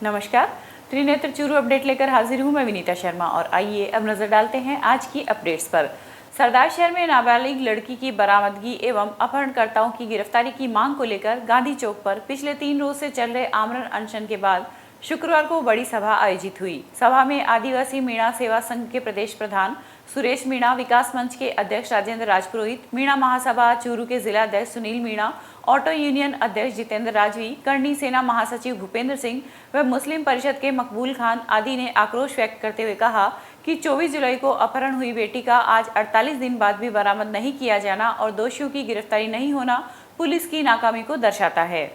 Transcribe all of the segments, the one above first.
नमस्कार, त्रिनेत्र चूरू अपडेट लेकर हाजिर हूं मैं विनीता शर्मा और आइए अब नजर डालते हैं आज की अपडेट्स पर। सरदार शहर में नाबालिग लड़की की बरामदगी एवं अपहरणकर्ताओं की गिरफ्तारी की मांग को लेकर गांधी चौक पर पिछले 3 रोज से चल रहे आमरण अनशन के बाद शुक्रवार को बड़ी सभा आयोजित हुई। सभा में आदिवासी मीणा सेवा संघ के प्रदेश प्रधान सुरेश मीणा, विकास मंच के अध्यक्ष राजेंद्र राजपुरोहित, मीणा महासभा चूरू के जिला अध्यक्ष सुनील मीणा, ऑटो यूनियन अध्यक्ष जितेंद्र राजवी, करनी सेना महासचिव भूपेंद्र सिंह व मुस्लिम परिषद के मकबूल खान आदि ने आक्रोश व्यक्त करते हुए कहा कि 24 जुलाई को अपहरण हुई बेटी का आज 48 दिन बाद भी बरामद नहीं किया जाना और दोषियों की गिरफ्तारी नहीं होना पुलिस की नाकामी को दर्शाता है।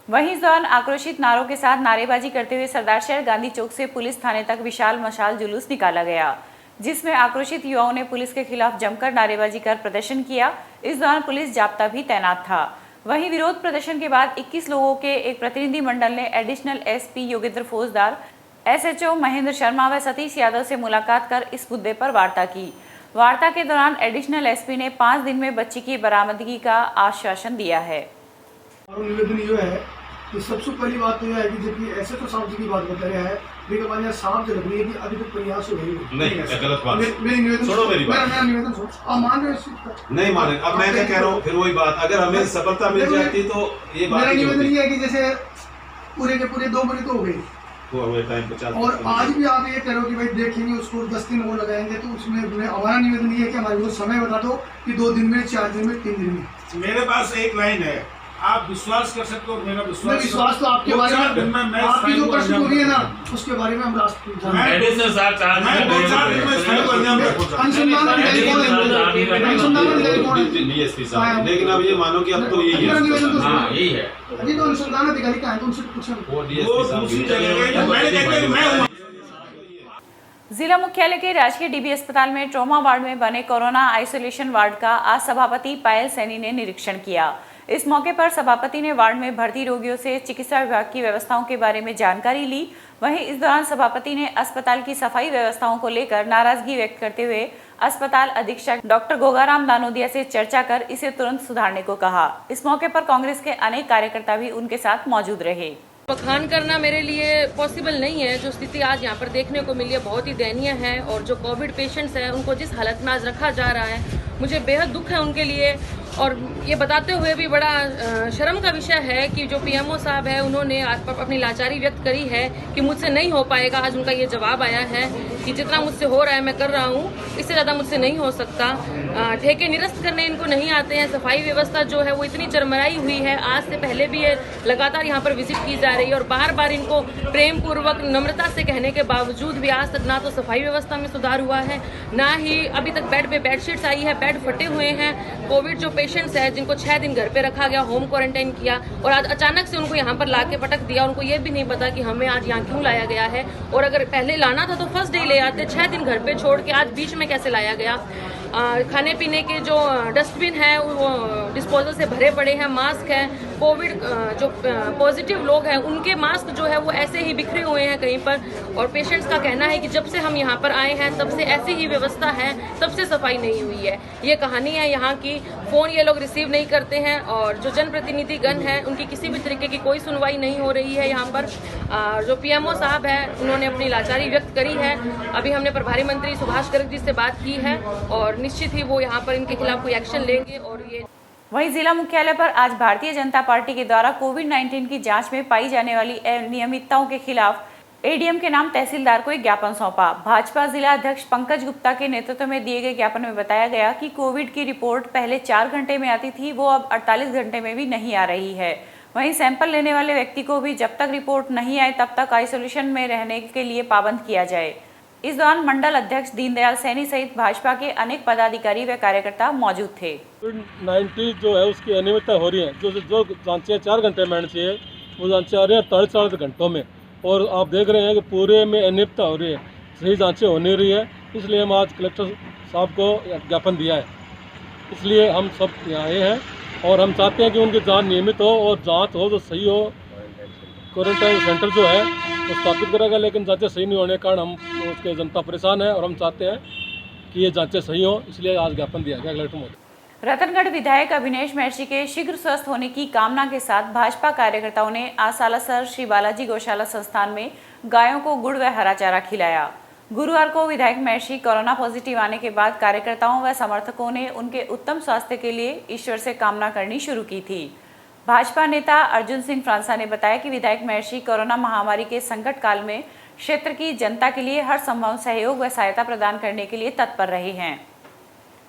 वहीं इस दौरान आक्रोशित नारों के साथ नारेबाजी करते हुए सरदार शहर गांधी चौक से पुलिस थाने तक विशाल मशाल जुलूस निकाला गया, जिसमें आक्रोशित युवाओं ने पुलिस के खिलाफ जमकर नारेबाजी कर प्रदर्शन किया। इस दौरान पुलिस जाब्ता भी तैनात था। वहीं विरोध प्रदर्शन के बाद 21 लोगों के एक प्रतिनिधि मंडल ने एडिशनल एसपी योगेंद्र फौजदार, एसएचओ महेंद्र शर्मा व सतीश यादव से मुलाकात कर इस मुद्दे पर वार्ता की। वार्ता के दौरान एडिशनल एसपी ने 5 दिन में बच्ची की बरामदगी का आश्वासन दिया है। निवेदन ये है कि सबसे पहली बात तो यह है कि जबकि ऐसे तो सांप की बात बता रहे हैं, लेकिन हमारे सांप लग रही है कि अभी तक प्रयास हो रही नहीं, गलत बात। मेरी निवेदन छोड़ो मेरी बात। मेरा निवेदन छोड़ो, आप मान रहे हो नहीं माने। अब मैं क्या कह रहा हूँ, फिर वही बात, अगर हमें सफलता मिल जाती तो ये बात। मेरा निवेदन ये है कि जैसे पूरे के पूरे 2 महीने तो हो गए टाइम 50 और आज भी आप ये कह रहे हो कि भाई देखेंगे उसको 10 दिन वो लगाएंगे, तो उसमें हमारा निवेदन ये है कि हमारे को समय बता दो कि 2 दिन में, 4 दिन में, 3 दिन में। मेरे पास एक लाइन है, आप विश्वास कर सकते हो, मेरा विश्वास तो आपके बारे में आपकी जो प्रश्न होगी है ना उसके बारे में हम लेकिन अब ये मानो कि अब तो यही है, अभी तो अनुसंधान अधिकारी का है, तो उनसे पूछो। जिला मुख्यालय के राजकीय डीबी अस्पताल में ट्रॉमा वार्ड में बने कोरोना आइसोलेशन वार्ड का आज सभापति पायल सैनी ने निरीक्षण किया। इस मौके पर सभापति ने वार्ड में भर्ती रोगियों से चिकित्सा विभाग की व्यवस्थाओं के बारे में जानकारी ली। वहीं इस दौरान सभापति ने अस्पताल की सफाई व्यवस्थाओं को लेकर नाराजगी व्यक्त करते हुए अस्पताल अधीक्षक डॉक्टर गोगाराम दानोदिया से चर्चा कर इसे तुरंत सुधारने को कहा। इस मौके पर कांग्रेस के अनेक कार्यकर्ता भी उनके साथ मौजूद रहे। बखान करना मेरे लिए पॉसिबल नहीं है। जो स्थिति आज यहाँ पर देखने को मिली है बहुत ही दयनीय है और जो कोविड पेशेंट्स हैं उनको जिस हालत में आज रखा जा रहा है, मुझे बेहद दुख है उनके लिए। और ये बताते हुए भी बड़ा शर्म का विषय है कि जो पीएमओ साहब है उन्होंने अपनी लाचारी व्यक्त करी है कि मुझसे नहीं हो पाएगा। आज उनका ये जवाब आया है कि जितना मुझसे हो रहा है मैं कर रहा हूँ, इससे ज़्यादा मुझसे नहीं हो सकता। ठेके निरस्त करने इनको नहीं आते हैं। सफाई व्यवस्था जो है वो इतनी चरमराई हुई है, आज से पहले भी ये लगातार यहाँ पर विजिट की जा रही है और बार बार इनको प्रेम पूर्वक नम्रता से कहने के बावजूद भी आज तक ना तो सफाई व्यवस्था में सुधार हुआ है, ना ही अभी तक बेड पे बेडशीट्स आई है, बेड फटे हुए हैं। कोविड जो पेशेंट्स है जिनको 6 दिन घर पे रखा गया, होम क्वारंटाइन किया और आज अचानक से उनको यहाँ पर ला के पटक दिया। उनको ये भी नहीं पता कि हमें आज यहाँ क्यों लाया गया है, और अगर पहले लाना था तो फर्स्ट डे ले आते, 6 दिन घर पे छोड़ के आज बीच में कैसे लाया गया। खाने पीने के जो डस्टबिन है वो डिस्पोजल से भरे पड़े हैं, मास्क है, कोविड जो पॉजिटिव लोग हैं उनके मास्क जो है वो ऐसे ही बिखरे हुए हैं कहीं पर। और पेशेंट्स का कहना है कि जब से हम यहाँ पर आए हैं तब से ऐसी ही व्यवस्था है, तब से सफाई नहीं हुई है। ये कहानी है यहाँ की। फ़ोन ये लोग रिसीव नहीं करते हैं और जो जनप्रतिनिधि गण है उनकी किसी भी तरीके की कोई सुनवाई नहीं हो रही है यहाँ पर। जो पीएमओ साहब है उन्होंने अपनी लाचारी व्यक्त करी है। अभी हमने प्रभारी मंत्री सुभाष गर्ग जी से बात की है और निश्चित ही वो यहाँ पर इनके खिलाफ कोई एक्शन लेंगे। और ये वहीं जिला मुख्यालय पर आज भारतीय जनता पार्टी के द्वारा कोविड-19 की जांच में पाई जाने वाली अनियमितताओं के खिलाफ एडीएम के नाम तहसीलदार को एक ज्ञापन सौंपा। भाजपा जिला अध्यक्ष पंकज गुप्ता के नेतृत्व में दिए गए ज्ञापन में बताया गया कि कोविड की रिपोर्ट पहले 4 घंटे में आती थी, वो अब 48 घंटे में भी नहीं आ रही है। वहीं सैंपल लेने वाले व्यक्ति को भी जब तक रिपोर्ट नहीं आए तब तक आइसोलेशन में रहने के लिए पाबंद किया जाए। इस दौरान मंडल अध्यक्ष दीनदयाल सैनी सहित भाजपा के अनेक पदाधिकारी व कार्यकर्ता मौजूद थे। कोविड-19 जो है उसकी अनियमितता हो रही है, जो जांचें 4 घंटे में आनी चाहिए वो जांचें आ रही हैं 48 घंटों में। और आप देख रहे हैं कि पूरे में अनियमितता हो रही है, सही जांचें हो नहीं रही है। इसलिए हम आज कलेक्टर साहब को ज्ञापन दिया है। इसलिए हम सब यहाँ आए हैं और हम चाहते हैं कि उनकी जांच नियमित हो और जांच हो तो सही हो। क्वारंटाइन सेंटर जो है वो स्थापित करेगा, लेकिन जांचें सही नहीं होने के कारण हम उसके जनता परेशान है और हम चाहते हैं कि ये जांचें सही हों, इसलिए आज ज्ञापन दिया गया कलेक्टर महोदय। रतनगढ़ विधायक अभिनेश महर्षि के शीघ्र स्वस्थ होने की कामना के साथ भाजपा कार्यकर्ताओं ने आज सालासर श्री बालाजी गौशाला संस्थान में गायों को गुड़ व हरा चारा खिलाया। गुरुवार को विधायक महर्षि कोरोना पॉजिटिव आने के बाद कार्यकर्ताओं व समर्थकों ने उनके उत्तम स्वास्थ्य के लिए ईश्वर से कामना करनी शुरू की थी। भाजपा नेता अर्जुन सिंह फ्रांसा ने बताया कि विधायक महर्षि कोरोना महामारी के संकट काल में क्षेत्र की जनता के लिए हर संभव सहयोग व सहायता प्रदान करने के लिए तत्पर रहे हैं।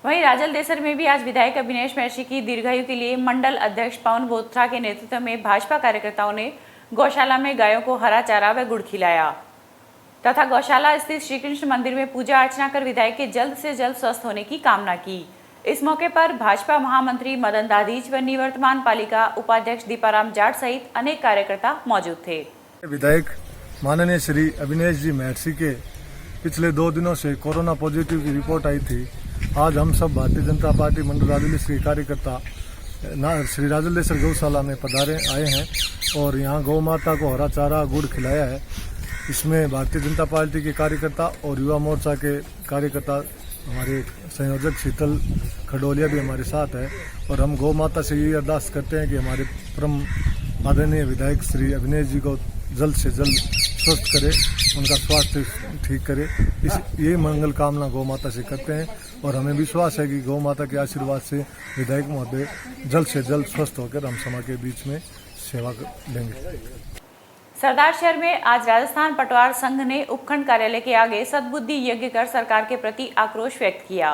वहीं राजलदेसर में भी आज विधायक अभिनेश महर्षि की दीर्घायु के लिए मंडल अध्यक्ष पवन बोथरा के नेतृत्व में भाजपा कार्यकर्ताओं ने गौशाला में गायों को हरा चारा व गुड़ खिलाया तथा गौशाला स्थित श्री कृष्ण मंदिर में पूजा अर्चना कर विधायक के जल्द से जल्द स्वस्थ होने की कामना की। इस मौके पर भाजपा महामंत्री मदन दाधीच व निवर्तमान पालिका उपाध्यक्ष दीपाराम जाट सहित अनेक कार्यकर्ता मौजूद थे। विधायक माननीय श्री अभिनेश जी महर्षि के पिछले 2 दिनों से कोरोना पॉजिटिव की रिपोर्ट आई थी। आज हम सब भारतीय जनता पार्टी मंडल राजलदेसर के कार्यकर्ता श्री राजलदेसर गौशाला में पधारे आए हैं और यहाँ गौ माता को हरा चारा गुड़ खिलाया है। इसमें भारतीय जनता पार्टी के कार्यकर्ता और युवा मोर्चा के कार्यकर्ता, हमारे संयोजक शीतल खडोलिया भी हमारे साथ है और हम गौ माता से ये अरदास करते हैं कि हमारे परम आदरणीय विधायक श्री अभिनेश जी को जल्द से जल्द स्वस्थ करे, उनका स्वास्थ्य ठीक करे। ये मंगल कामना गौ माता से करते हैं और हमें विश्वास है कि गौ माता के आशीर्वाद से विधायक महोदय जल्द से जल्द स्वस्थ होकर हम समाज के बीच में सेवा देंगे। सरदार शहर में आज राजस्थान पटवार संघ ने उपखंड कार्यालय के आगे सद्बुद्धि यज्ञ कर सरकार के प्रति आक्रोश व्यक्त किया।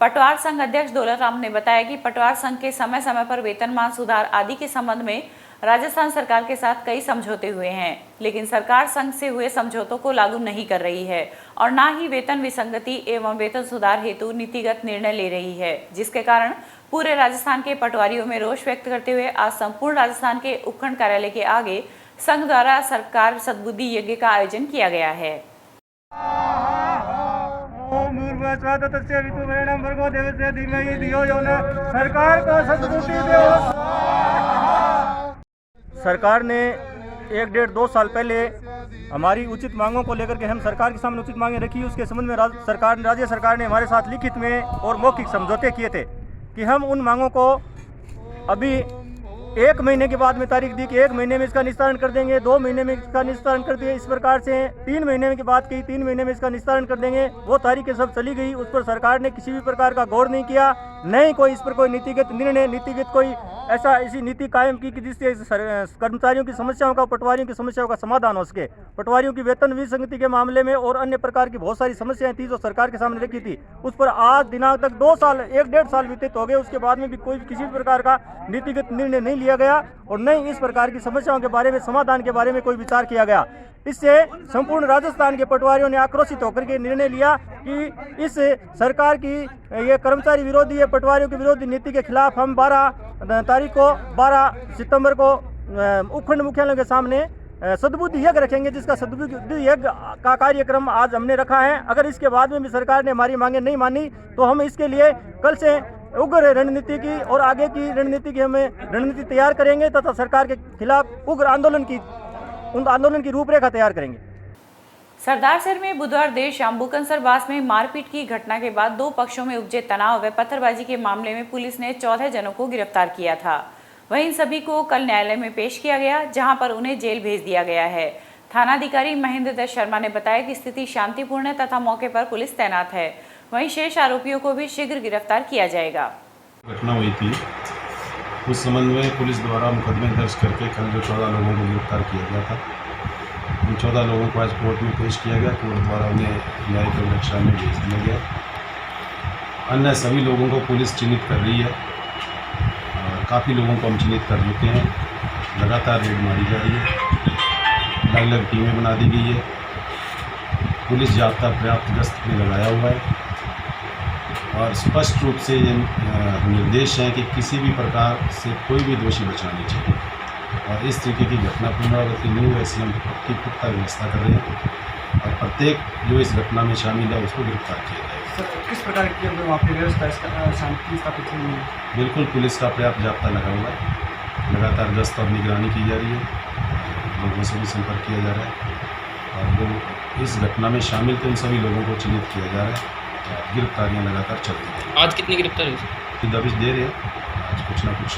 पटवार संघ अध्यक्ष दौलत राम ने बताया कि पटवार संघ के समय समय पर वेतनमान सुधार आदि के संबंध में राजस्थान सरकार के साथ कई समझौते हुए हैं, लेकिन सरकार संघ से हुए समझौतों को लागू नहीं कर रही है और न ही वेतन विसंगति एवं वेतन सुधार हेतु नीतिगत निर्णय ले रही है, जिसके कारण पूरे राजस्थान के पटवारियों में रोष व्यक्त करते हुए आज संपूर्ण राजस्थान के उपखंड कार्यालय के आगे संघ द्वारा सरकार सद्बुद्धि यज्ञ का आयोजन किया गया है। सरकार ने 1-1.5-2 साल पहले हमारी उचित मांगों को लेकर के हम सरकार के सामने उचित मांगें रखी। उसके संबंध में राज्य सरकार ने हमारे साथ लिखित में और मौखिक समझौते किए थे कि हम उन मांगों को अभी 1 महीने के बाद में तारीख दी कि 1 महीने में इसका निस्तारण कर देंगे, 2 महीने में इसका निस्तारण कर दिए। इस प्रकार से 3 महीने की बात की, 3 महीने में इसका निस्तारण कर देंगे। वो तारीखें सब चली गई, उस पर सरकार ने किसी भी प्रकार का गौर नहीं किया, नहीं कोई इस पर कोई नीतिगत निर्णय, नीतिगत कोई ऐसी नीति कायम की कि जिससे कर्मचारियों की समस्याओं का, पटवारियों की समस्याओं का समाधान हो सके। पटवारियों की वेतन विसंगति के मामले में और अन्य प्रकार की बहुत सारी समस्याएं थी जो सरकार के सामने रखी थी। उस पर आज दिनांक तक 1-1.5 साल व्यतीत हो गए, उसके बाद में भी कोई किसी प्रकार का नीतिगत निर्णय नहीं लिया गया और नहीं इस प्रकार की समस्याओं के बारे में, समाधान के बारे में कोई विचार किया गया। इससे संपूर्ण राजस्थान के पटवारियों ने आक्रोशित होकर के निर्णय लिया कि इस सरकार की ये कर्मचारी विरोधी, ये पटवारियों की विरोधी नीति के खिलाफ हम 12 सितंबर को उपखंड मुख्यालय के सामने सद्बुद्धि यज्ञ रखेंगे, जिसका सद्बुद्धि यज्ञ का कार्यक्रम आज हमने रखा है। अगर इसके बाद में भी सरकार ने हमारी मांगे नहीं मानी तो हम इसके लिए कल से उग्र रणनीति की और आगे की रणनीति की हमें रणनीति तैयार करेंगे तथा सरकार के खिलाफ उग्र आंदोलन की रूपरेखा तैयार करेंगे। सरदार शहर में बुधवार देर शाम बुकनसर बास में मारपीट की घटना के बाद 2 पक्षों में उपजे तनाव व पत्थरबाजी के मामले में पुलिस ने 14 जनों को गिरफ्तार किया था। वहीं इन सभी को कल न्यायालय में पेश किया गया, जहां पर उन्हें जेल भेज दिया गया है। थानाधिकारी महेंद्र दत्त शर्मा ने बताया कि स्थिति शांतिपूर्ण है तथा मौके पर पुलिस तैनात है। वहीं शेष आरोपियों को भी शीघ्र गिरफ्तार किया जाएगा। घटना हुई थी, उस संबंध में पुलिस द्वारा मुकदमे दर्ज करके कल जो 14 लोगों को गिरफ्तार किया गया था, उन 14 लोगों को आज कोर्ट में पेश किया गया। कोर्ट द्वारा उन्हें न्यायिक रक्षा में भेज दिया गया। अन्य सभी लोगों को पुलिस चिन्हित कर रही है, काफ़ी लोगों को हम चिन्हित कर चुके हैं। लगातार रेड मारी जा रही है, अलग अलग टीमें बना दी गई है। पुलिस जाब्ता पर्याप्त गश्त में लगाया हुआ है और स्पष्ट रूप से ये निर्देश हैं कि किसी भी प्रकार से कोई भी दोषी बचना नहीं चाहिए और इस तरीके की घटना पुनरावृत्ति नहीं हो, ऐसी हम की पुख्ता व्यवस्था कर रहे हैं और प्रत्येक जो इस घटना में शामिल है उसको गिरफ्तार किया जाएगा। सर, किस प्रकार की वहाँ पर व्यवस्था शांति स्थापित हुई है? बिल्कुल, पुलिस का पर्याप्त जाब्ता लगा हुआ है, लगातार गश्त और निगरानी की जा रही है, लोगों से भी संपर्क किया जा रहा है। और जो इस घटना में शामिल थे उन सभी लोगों को चिन्हित किया जा रहा है। गिरफ्तारियाँ लगातार चलती हैं। आज कितनी गिरफ्तार हुई? दबिश दे रहे हैं, आज कुछ ना कुछ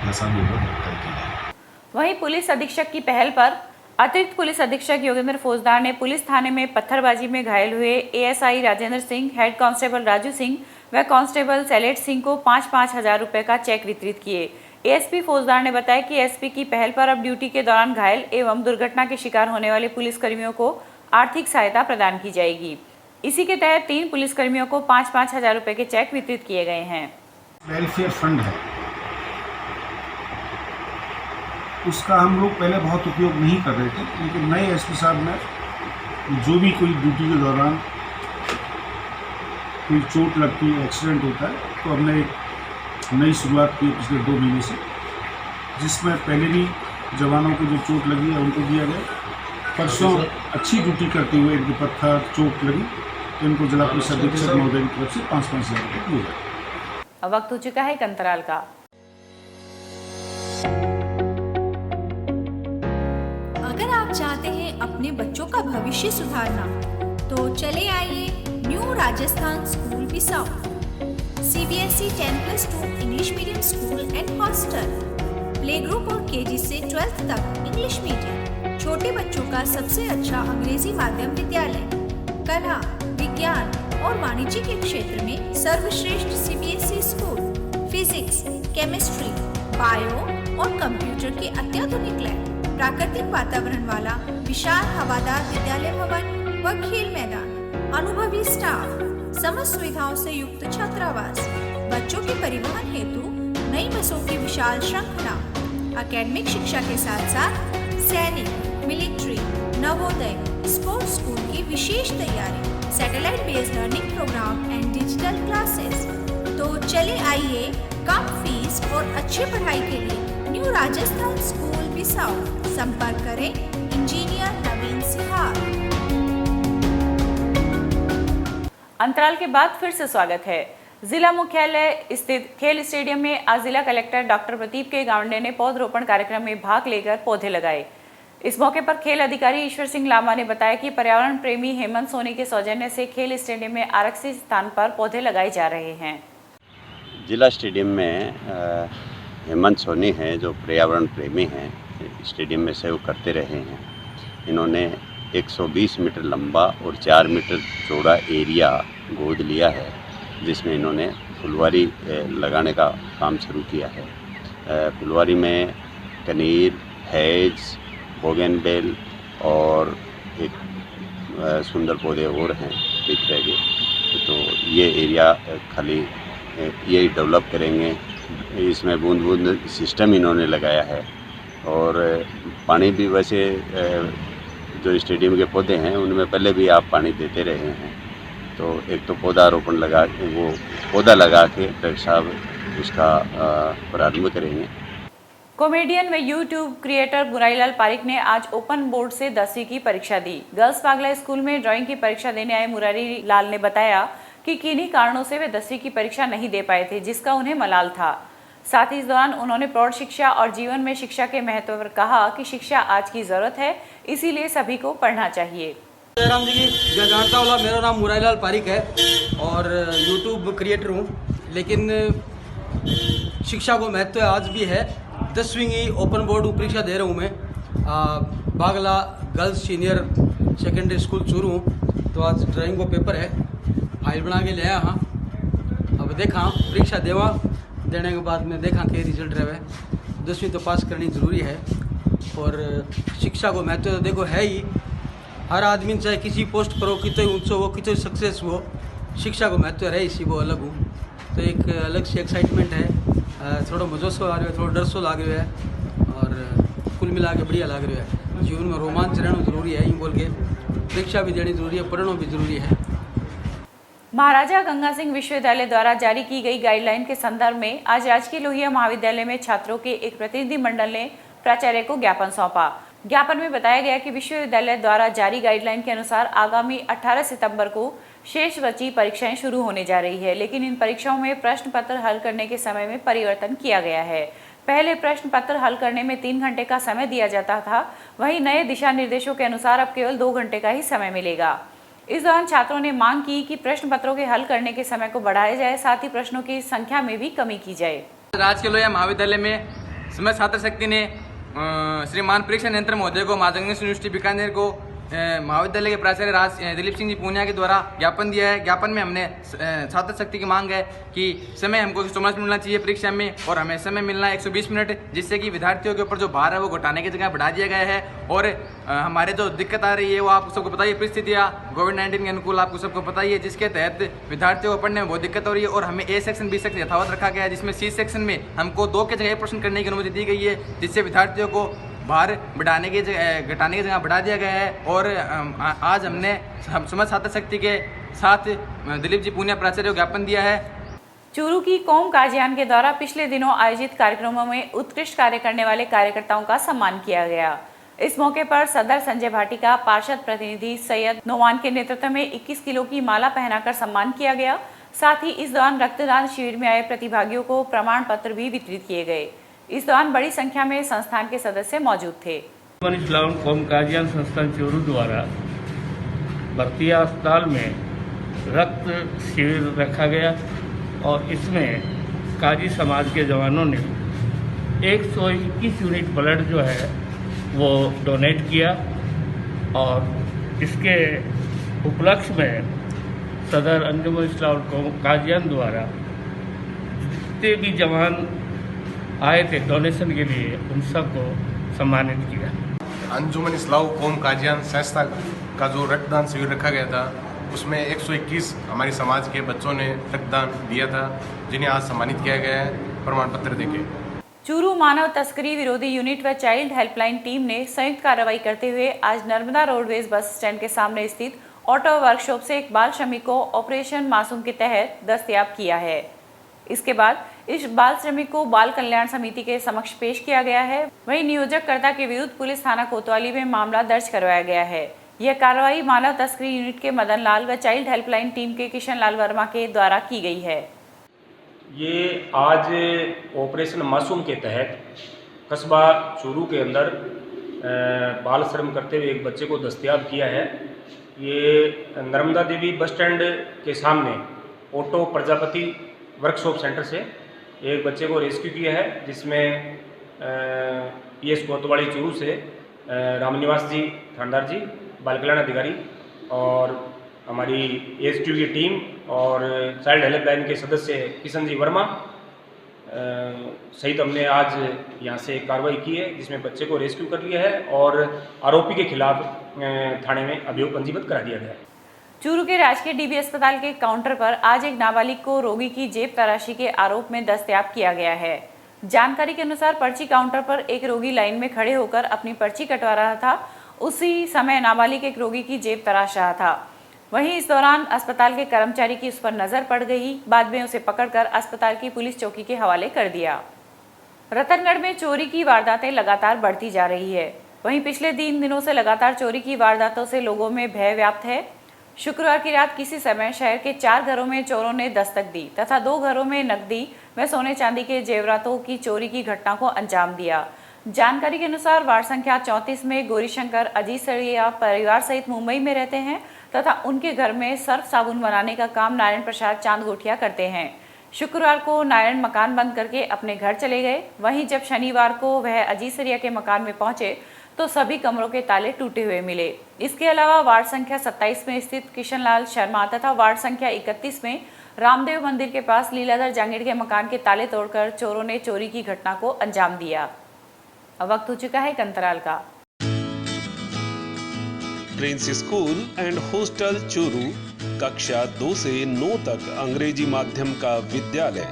जैसा भी होगा गिरफ्तार की जाएगी। वहीं पुलिस अधीक्षक की पहल पर अतिरिक्त पुलिस अधीक्षक योगेंद्र फौजदार ने पुलिस थाने में पत्थरबाजी में घायल हुए ASI Rajendra Singh, head constable Raju Singh व कांस्टेबल सैलेट सिंह को 5-5 हजार रुपए का चेक वितरित किए। एएसपी फौजदार ने बताया कि एसपी की पहल पर अब ड्यूटी के दौरान घायल एवं दुर्घटना के शिकार होने वाले पुलिसकर्मियों को आर्थिक सहायता प्रदान की जाएगी। इसी के तहत 3 पुलिसकर्मियों को 5-5 हजार रुपए के चेक वितरित किए गए हैं। वेलफेयर फंड है, उसका हम लोग पहले बहुत उपयोग नहीं कर रहे थे, लेकिन नए एसपी साहब ने जो भी कोई ड्यूटी के दौरान कोई चोट लगती है, एक्सीडेंट होता है, तो हमने एक नई शुरुआत की पिछले 2 महीने से, जिसमें पहले भी जवानों को जो चोट लगी है उनको दिया गया। परसों अच्छी ड्यूटी करते हुए इनके पत्थर चोट लगी तो इनको जिला पुलिस अधीक्षक महोदय की तरफ से 5-5 हजार रुपये दिए गए। अब वक्त हो चुका है एक अंतराल का। अगर आप चाहते हैं अपने बच्चों का भविष्य सुधारना तो चले आइए new Rajasthan school Bisau, CBSE 10+2 English medium school and hostel, play group और KG से 12th तक इंग्लिश मीडियम, छोटे बच्चों का सबसे अच्छा अंग्रेजी माध्यम विद्यालय, कला, विज्ञान और वाणिज्य के क्षेत्र में सर्वश्रेष्ठ CBSE school, physics, chemistry, bio और कंप्यूटर के अत्याधुनिक लैब, प्राकृतिक वातावरण वाला विशाल हवादार विद्यालय भवन व खेल मैदान, अनुभवी स्टाफ, समस्त सुविधाओं से युक्त छात्रावास, बच्चों के परिवहन हेतु नई बसों की विशाल श्रृंखला, एकेडमिक शिक्षा के साथ साथ सैनिक, मिलिट्री, नवोदय, स्पोर्ट्स स्कूल की विशेष तैयारी, satellite based learning programme and digital classes. तो चले आइए कम फीस और अच्छी पढ़ाई के लिए न्यू राजस्थान स्कूल बिसाऊ, संपर्क करें इंजीनियर नवीन सिहार। अंतराल के बाद फिर से स्वागत है। जिला मुख्यालय स्थित खेल स्टेडियम में आज जिला कलेक्टर डॉक्टर प्रदीप के गावंडे ने पौधरोपण कार्यक्रम में भाग लेकर पौधे लगाए। इस मौके पर खेल अधिकारी ईश्वर सिंह लांबा ने बताया कि पर्यावरण प्रेमी हेमंत सोनी के सौजन्य से खेल स्टेडियम में आरक्षित स्थान पर पौधे लगाए जा रहे हैं। जिला स्टेडियम में हेमंत सोनी हैं जो पर्यावरण प्रेमी हैं, स्टेडियम में सहयोग करते रहे हैं। इन्होंने 120 मीटर लंबा और 4 मीटर चौड़ा एरिया गोद लिया है, जिसमें इन्होंने फुलवारी लगाने का काम शुरू किया है। फुलवारी में कनीर, हैज, बोगनवेल और एक सुंदर पौधे और हैं दिख रहे। तो ये एरिया खाली यही डेवलप करेंगे। इसमें बूंद बूंद सिस्टम इन्होंने लगाया है और पानी भी वैसे जो स्टेडियम के पौधे हैं उनमें पहले भी आप पानी देते रहे हैं। तो एक तो पौधारोपण लगा वो पौधा लगा के डॉक्टर साहब उसका प्रारंभ करेंगे। कॉमेडियन व यूट्यूब क्रिएटर बुराईलाल पारिक ने आज ओपन बोर्ड से 10वीं की परीक्षा दी। गर्ल्स पागला स्कूल में ड्राइंग की परीक्षा देने आए मुरारी लाल ने बताया कि किन्हीं कारणों से वे 10वीं की परीक्षा नहीं दे पाए थे, जिसका उन्हें मलाल था। साथ ही इस दौरान उन्होंने प्रौढ़ शिक्षा और जीवन में शिक्षा के महत्व पर कहा कि शिक्षा आज की जरूरत है, इसीलिए सभी को पढ़ना चाहिए। जयराम जी की जानता वाला, मेरा नाम मुरारीलाल पारिक है और यूट्यूब क्रिएटर हूँ। लेकिन शिक्षा को महत्व आज भी है। 10वीं की ओपन बोर्ड परीक्षा दे रहा हूँ मैं, Bagla girls senior secondary school Churu. तो आज ड्राइंग को पेपर है, फाइल बना के ले आया हाँ। अब देखा परीक्षा देने के बाद में देखा के रिजल्ट रहे। 10वीं तो पास करनी ज़रूरी है और शिक्षा को महत्व तो देखो है ही। हर आदमी चाहे किसी पोस्ट पर हो, कितने ऊंचो हो, कितने सक्सेस हो, शिक्षा को महत्व रहे इसी वो अलग हूँ। तो एक अलग सी एक्साइटमेंट है, थोड़ा मज़ो सो आ रहा है, थोड़ा डर सो लग रहा है और कुल मिला के बढ़िया लग रहा है। जीवन में रोमांच रहना जरूरी है, यूँ बोल के परीक्षा भी देनी जरूरी है, पढ़ना भी जरूरी है। महाराजा गंगा सिंह विश्वविद्यालय द्वारा जारी की गई गाइडलाइन के संदर्भ में आज राजकीय लोहिया महाविद्यालय में छात्रों के एक प्रतिनिधि मंडल ने प्राचार्य को ज्ञापन सौंपा। ज्ञापन में बताया गया कि विश्वविद्यालय द्वारा जारी गाइडलाइन के अनुसार आगामी 18 सितंबर को शेष बची परीक्षाएं शुरू होने जा रही है, लेकिन इन परीक्षाओं में प्रश्न पत्र हल करने के समय में परिवर्तन किया गया है, पहले प्रश्न पत्र हल करने में 3 घंटे का समय दिया जाता था, वहीं नए दिशा निर्देशों के अनुसार अब केवल 2 घंटे का ही समय मिलेगा। इस दौरान छात्रों ने मांग की कि प्रश्न पत्रों के हल करने के समय को बढ़ाया जाए, साथ ही प्रश्नों की संख्या में भी कमी की जाए। राजकीय लोहिया महाविद्यालय में समस्त छात्र शक्ति ने श्रीमान परीक्षा नियंत्रण महोदय को महाजगदीश यूनिवर्सिटी बीकानेर को महाविद्यालय के प्राचार्य दिलीप सिंह जी पूनिया के द्वारा ज्ञापन दिया है। ज्ञापन में हमने छात्र शक्ति की मांग है कि समय हमको 115 मिनट मिलना चाहिए परीक्षा में, और हमें समय मिलना है 120 मिनट, जिससे कि विद्यार्थियों के ऊपर जो भार है वो घटाने की जगह बढ़ा दिया गया है। और हमारे जो दिक्कत आ रही है वो आपको सबको पता ही, परिस्थितियाँ कोविड-19 के अनुकूल आपको सबको पता ही है, जिसके तहत विद्यार्थियों को पढ़ने में बहुत दिक्कत हो रही है। और हमें ए सेक्शन बी सेक्शन यथावत रखा गया है, जिसमें सी सेक्शन में हमको 2 के जगह प्रश्न करने की अनुमति दी गई है, जिससे विद्यार्थियों को भार बढ़ाने की घटाने की जगह बढ़ा दिया गया है। और आज हमने समस्त छात्र शक्ति के साथ दिलीप जी पूनिया प्राचार्य को ज्ञापन दिया है। चूरू की कौम काजियान के द्वारा पिछले दिनों आयोजित कार्यक्रमों में उत्कृष्ट कार्य करने वाले कार्यकर्ताओं का सम्मान किया गया। इस मौके पर सदर संजय भाटी का पार्षद प्रतिनिधि सैयद नोमान के नेतृत्व में 21 किलो की माला पहनाकर सम्मान किया गया। साथ ही इस दौरान रक्तदान शिविर में आए प्रतिभागियों को प्रमाण पत्र भी वितरित किए गए। इस दौरान बड़ी संख्या में संस्थान के सदस्य मौजूद थे। इस्लाम कौम काजियान संस्थान चूरू द्वारा बर्तिया अस्पताल में रक्त शिविर रखा गया और इसमें काजी समाज के जवानों ने 121 यूनिट ब्लड जो है वो डोनेट किया। और इसके उपलक्ष्य में सदर अंजुमन इस्लाम कौम काजियान द्वारा जितने भी जवान आए थे डोनेशन के लिए उन सबको सम्मानित किया। अंजुमन इस्लाम कौम काजियान संस्था का जो रक्तदान शिविर रखा गया था उसमें 121 हमारे समाज के बच्चों ने रक्तदान दिया था, जिन्हें आज सम्मानित किया गया है प्रमाण पत्र देके। चूरू मानव तस्करी विरोधी यूनिट व चाइल्ड हेल्पलाइन टीम ने संयुक्त कार्रवाई करते हुए आज नर्मदा रोडवेज बस स्टैंड के सामने स्थित ऑटो वर्कशॉप से एक बाल श्रमिक को ऑपरेशन मासूम के तहत दस्तयाब किया है। इसके बाद इस बाल श्रमिक को बाल कल्याण समिति के समक्ष पेश किया गया है। वहीं नियोजककर्ता के विरुद्ध पुलिस थाना कोतवाली में मामला दर्ज करवाया गया है। यह कार्रवाई मानव तस्करी यूनिट के मदन लाल व चाइल्ड हेल्पलाइन टीम के किशन लाल वर्मा के द्वारा की गई है। ये आज ऑपरेशन मासूम के तहत कस्बा चूरू के अंदर बाल श्रम करते हुए एक बच्चे को दस्तयाब किया है। ये नर्मदा देवी बस स्टैंड के सामने ऑटो प्रजापति वर्कशॉप सेंटर से एक बच्चे को रेस्क्यू किया है, जिसमें पीएस कोतवाली चूरू से रामनिवास जी थानेदार जी, बाल कल्याण अधिकारी और हमारी एएसक्यू की टीम और चाइल्ड हेल्पलाइन के सदस्य किशन जी वर्मा सहित हमने आज यहाँ से कार्रवाई की है, जिसमें बच्चे को रेस्क्यू कर लिया है और आरोपी के खिलाफ थाने में अभियोग पंजीबद्ध करा दिया गया है। चूरू के राजकीय डीबी अस्पताल के काउंटर पर आज एक नाबालिग को रोगी की जेब तराशी के आरोप में दस्तयाब किया गया है। जानकारी के अनुसार पर्ची काउंटर पर एक रोगी लाइन में खड़े होकर अपनी पर्ची कटवा रहा था। उसी समय नाबालिग एक रोगी की जेब तराश रहा था। वहीं इस दौरान अस्पताल के कर्मचारी की उस पर नजर पड़ गई। बाद में उसे पकड़कर अस्पताल की पुलिस चौकी के हवाले कर दिया। रतनगढ़ में चोरी की वारदातें लगातार बढ़ती जा रही है। वहीं पिछले 3 दिनों से लगातार चोरी की वारदातों से लोगों में भय व्याप्त है। शुक्रवार की रात किसी समय शहर के 4 घरों में चोरों ने दस्तक दी तथा 2 घरों में नकदी व सोने चांदी के जेवरातों की चोरी की घटना को अंजाम दिया। जानकारी के अनुसार वार्ड संख्या 34 में गौरीशंकर अजीत सरिया परिवार सहित मुंबई में रहते हैं तथा उनके घर में सर्फ साबुन बनाने का काम नारायण प्रसाद चांद गोठिया करते हैं। शुक्रवार को नारायण मकान बंद करके अपने घर चले गए। वहीं जब शनिवार को वह अजीत सरिया के मकान में पहुंचे तो सभी कमरों के ताले टूटे हुए मिले। इसके अलावा वार्ड संख्या 27 में स्थित किशनलाल शर्मा तथा वार्ड संख्या 31 में रामदेव मंदिर के पास लीलाधर जांगीड़ के मकान के ताले तोड़कर चोरों ने चोरी की घटना को अंजाम दिया। अब वक्त हो चुका है एक अंतराल का। Prince school and hostel Churu कक्षा 2 से 9 तक अंग्रेजी माध्यम का विद्यालय।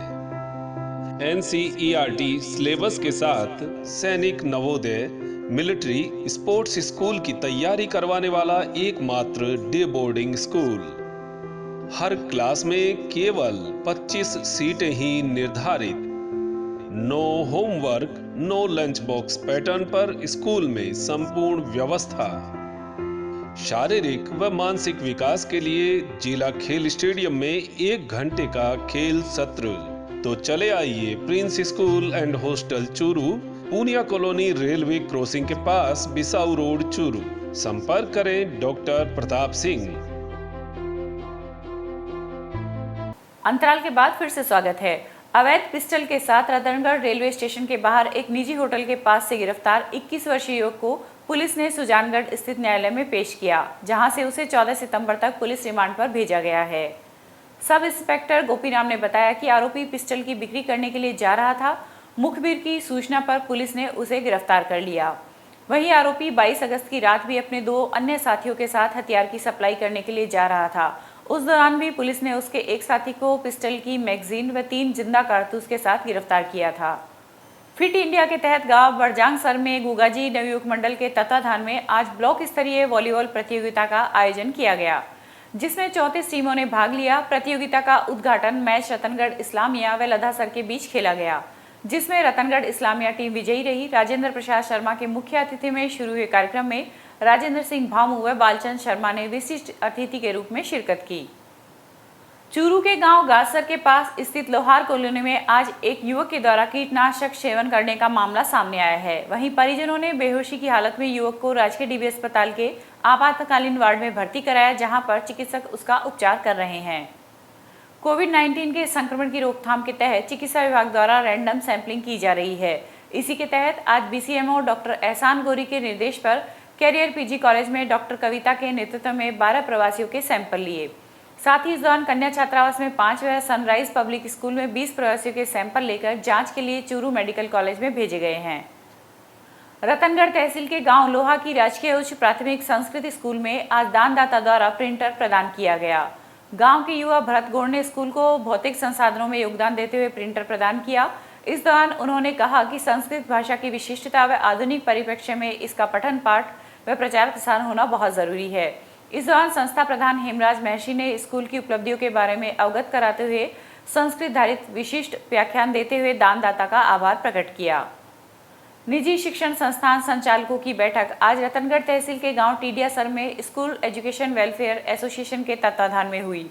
NCERT सिलेबस के साथ सैनिक नवोदय मिलिट्री स्पोर्ट्स स्कूल की तैयारी करवाने वाला एकमात्र डे बोर्डिंग स्कूल। हर क्लास में केवल 25 सीटें ही निर्धारित। No homework, no lunch box pattern पर स्कूल में संपूर्ण व्यवस्था। शारीरिक व मानसिक विकास के लिए जिला खेल स्टेडियम में 1 घंटे का खेल सत्र। तो चले आइए Prince school and hostel Churu, Poonia colony railway crossing के पास, बिसाऊ रोड चूरू। संपर्क करें डॉक्टर प्रताप सिंह। अंतराल के बाद फिर से स्वागत है। अवैध पिस्टल के साथ रतनगढ़ रेलवे स्टेशन के बाहर एक निजी होटल के पास से गिरफ्तार 21 वर्षीय युवक को पुलिस ने सुजानगढ़ स्थित न्यायालय में पेश किया, जहां से उसे 14 सितंबर तक पुलिस रिमांड पर भेजा गया है। सब इंस्पेक्टर गोपीराम ने बताया कि आरोपी पिस्टल की बिक्री करने के लिए जा रहा था। मुखबिर की सूचना पर पुलिस ने उसे गिरफ्तार कर लिया। वहीं आरोपी 22 अगस्त की रात भी अपने 2 अन्य साथियों के साथ हथियार की सप्लाई करने के लिए जा रहा था। उस दौरान भी पुलिस ने उसके एक साथी को पिस्टल की मैगजीन व 3 जिंदा कारतूस के साथ गिरफ्तार किया था। फिट इंडिया के तहत गांव बड़जांगसर में गुगाजी नवयुवक मंडल के तत्वाधान में आज ब्लॉक स्तरीय वॉलीबॉल प्रतियोगिता का आयोजन किया गया, जिसमें 34 टीमों ने भाग लिया। प्रतियोगिता का उद्घाटन मैच रतनगढ़ इस्लामिया व लधासर के बीच खेला गया, जिसमें रतनगढ़ इस्लामिया टीम विजयी रही। राजेंद्र प्रसाद शर्मा के मुख्य अतिथि में शुरू हुए कार्यक्रम में राजेंद्र सिंह भामू व बालचंद शर्मा ने विशिष्ट अतिथि के रूप में शिरकत की। चूरू के गांव गासर के पास स्थित लोहार कॉलोनी में आज एक युवक के द्वारा कीटनाशक सेवन करने का मामला सामने आया है। वहीं परिजनों ने बेहोशी की हालत में युवक को राजकीय डीबी अस्पताल के आपातकालीन वार्ड में भर्ती कराया, जहां पर चिकित्सक उसका उपचार कर रहे हैं। कोविड-19 के संक्रमण की रोकथाम के तहत चिकित्सा विभाग द्वारा रैंडम सैंपलिंग की जा रही है। इसी के तहत आज बीसीएमओ डॉक्टर एहसान गोरी के निर्देश पर कैरियर पीजी कॉलेज में डॉक्टर कविता के नेतृत्व में 12 प्रवासियों के सैंपल लिए। साथ ही इस दौरान कन्या छात्रावास में 5 व सनराइज पब्लिक स्कूल में 20 प्रवासियों के सैंपल लेकर जांच के लिए चूरू मेडिकल कॉलेज में भेजे गए हैं। रतनगढ़ तहसील के गांव लोहा की राजकीय उच्च प्राथमिक संस्कृत स्कूल में आज दानदाता द्वारा प्रिंटर प्रदान किया गया। गांव के युवा भरत गौड़ ने स्कूल को भौतिक संसाधनों में योगदान देते हुए प्रिंटर प्रदान किया। इस दौरान उन्होंने कहा कि संस्कृत भाषा की विशिष्टता व आधुनिक परिप्रेक्ष्य में इसका पठन पाठ व प्रचार प्रसार होना बहुत जरूरी है। इस दौरान संस्था प्रधान हेमराज महर्षि ने स्कूल की उपलब्धियों के बारे में अवगत कराते हुए संस्कृत धारित विशिष्ट व्याख्यान देते हुए दानदाता का आभार प्रकट किया। निजी शिक्षण संस्थान संचालकों की बैठक आज रतनगढ़ तहसील के गांव टीडियासर में स्कूल एजुकेशन वेलफेयर एसोसिएशन के तत्वाधान में हुई।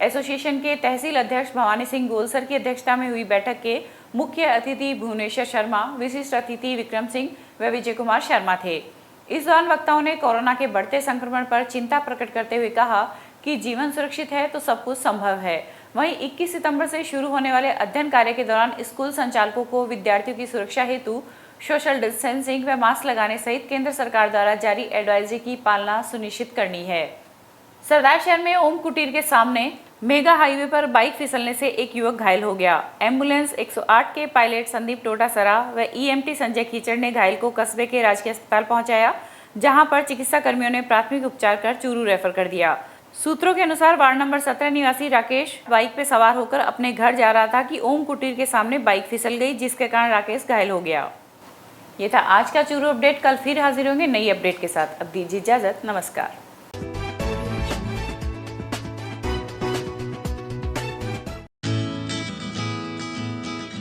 एसोसिएशन के तहसील अध्यक्ष भवानी सिंह गोलसर की अध्यक्षता में हुई बैठक के मुख्य अतिथि भुवनेश्वर शर्मा, विशिष्ट अतिथि विक्रम सिंह व विजय कुमार शर्मा थे। इस दौरान वक्ताओं ने कोरोना के बढ़ते संक्रमण पर चिंता प्रकट करते हुए कहा कि जीवन सुरक्षित है तो सब कुछ संभव है। वहीं 21 सितंबर से शुरू होने वाले अध्ययन कार्य के दौरान स्कूल संचालकों को विद्यार्थियों की सुरक्षा हेतु सोशल डिस्टेंसिंग व मास्क लगाने सहित केंद्र सरकार द्वारा जारी एडवाइजरी की पालना सुनिश्चित करनी है। सरदार शहर में ओम कुटीर के सामने मेगा हाईवे पर बाइक फिसलने से एक युवक घायल हो गया। एम्बुलेंस 108 के पायलट संदीप टोटासरा व ईएमटी संजय कीचड़ ने घायल को कस्बे के राजकीय अस्पताल पहुंचाया, जहां पर चिकित्सा कर्मियों ने प्राथमिक उपचार कर चूरू रेफर कर दिया। सूत्रों के अनुसार वार्ड नंबर 17 निवासी राकेश बाइक पे सवार होकर अपने घर जा रहा था कि ओम कुटीर के सामने बाइक फिसल गई, जिसके कारण राकेश घायल हो गया। ये था आज का चूरू अपडेट। कल फिर हाजिर होंगे नई अपडेट के साथ। अब दीजिए इजाजत, नमस्कार।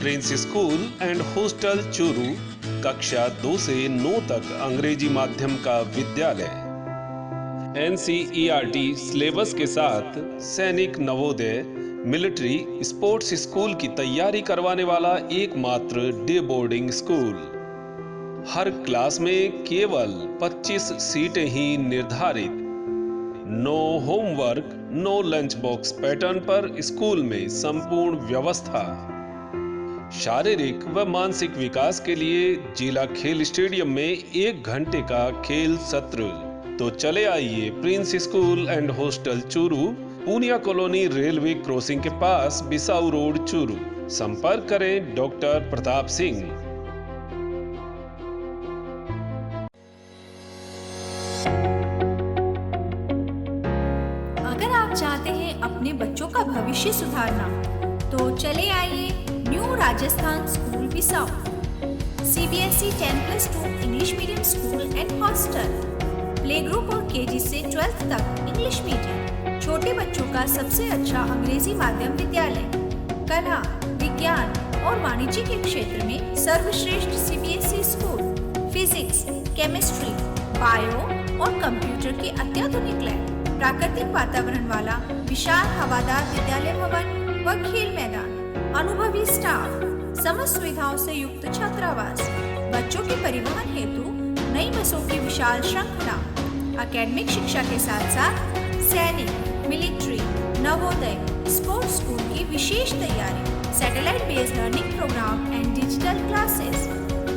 Prince school and hostel Churu, कक्षा 2 से 9 तक अंग्रेजी माध्यम का विद्यालय। NCERT सिलेबस के साथ सैनिक नवोदय मिलिट्री स्पोर्ट्स स्कूल की तैयारी करवाने वाला एकमात्र डे बोर्डिंग स्कूल। हर क्लास में केवल 25 सीटें ही निर्धारित। No homework, no lunch box pattern पर स्कूल में संपूर्ण व्यवस्था। शारीरिक व मानसिक विकास के लिए जिला खेल स्टेडियम में 1 घंटे का खेल सत्र। तो चले आइए Prince school and hostel Churu, Poonia colony railway crossing के पास, बिसाऊ रोड चूरू। संपर्क करें डॉक्टर प्रताप सिंह। अगर आप चाहते हैं अपने बच्चों का भविष्य सुधारना, तो चले आइए new Rajasthan school Bisau. CBSE 10+2 English medium school and hostel, play group और KG से 12th तक इंग्लिश मीडियम, छोटे बच्चों का सबसे अच्छा अंग्रेजी माध्यम विद्यालय। कला, विज्ञान और वाणिज्य के क्षेत्र में सर्वश्रेष्ठ CBSE school, physics, chemistry, bio और कंप्यूटर की अत्याधुनिक लैब, प्राकृतिक वातावरण वाला विशाल हवादार विद्यालय भवन व खेल मैदान, अनुभवी स्टाफ, समस्त सुविधाओं से युक्त छात्रावास, बच्चों के परिवहन हेतु नई बसों की विशाल श्रृंखला, एकेडमिक शिक्षा के साथ साथ सैनिक, मिलिट्री, नवोदय, स्पोर्ट्स स्कूल की विशेष तैयारी, satellite based learning programme and digital classes.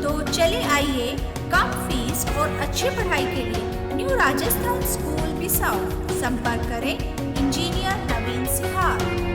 तो चले आइए कम फीस और अच्छी पढ़ाई के लिए न्यू राजस्थान स्कूल बिसाऊ। संपर्क करें इंजीनियर नवीन सिहार।